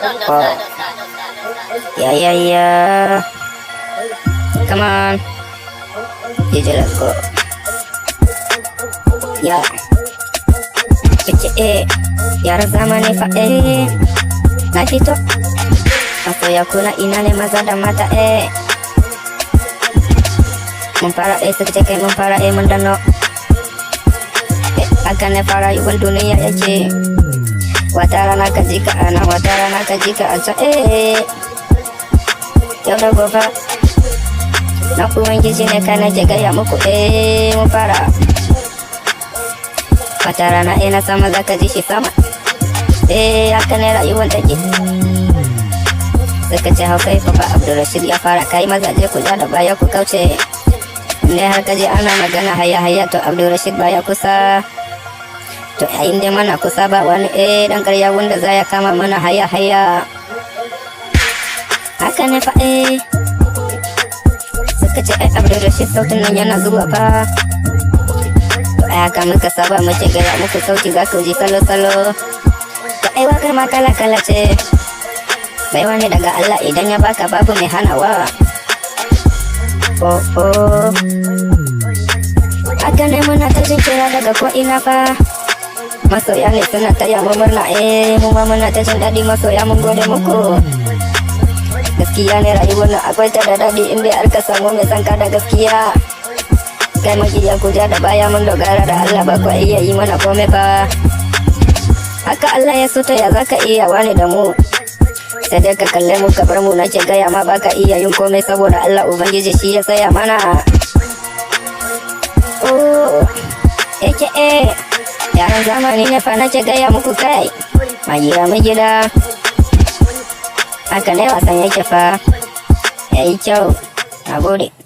Oh, yeah. Come on. DJ, let's go. Yeah. Yara zamani fa na fito masoya kuna ina ne maza da mata mun fara suka ce kai mun fara mun danno haka ne fara yiwuwar duniya yake wata rana ka ji ka ana wata rana ka ji ka a can yau da gobe na ubangiji ne kana ke gaya muku mun fara wata rana na sama za ka ji shi sama haka ne rayuwar take suka ce hau kai Papa Abdulrashid ya fara kai mazaje ku ja da baya ku kauce ne har kaje ana magana haya to Abdulrashid baya kusa to yayin da mana kusa ba wani dan karya wanda za ya kama mana haya haka ne fa suka ce Abdulrashid sautin nan yana zuwa fa to haka muka saba mace gaya muku sauti za ku ji salo to wakar ma kala ce bai wani daga Allah idan ya baka babu mai hanawa haka ne muna ta jin kira daga ko'ina fa masoya ne suna taya mu murna mu ma muna ta jin daɗi masoya mun gode muku gaskiya ne rayuwar nan akwai ta da daɗi inda har ka samu mai sanka da gaskiya kai magiya ku ja da baya mun dogara da Allah ba ku iya yi mana komai ba haka Allah ya so ta ya zaka iya wani da mu sai dai ka kalle mu ka bar mu nake gaya ma baka iya yin komai saboda Allah ubangiji shi ya saya mana yaran zamani ne fa nake gaya muku kai mai gida haka ne wasan yake fa yayi kyau nagode.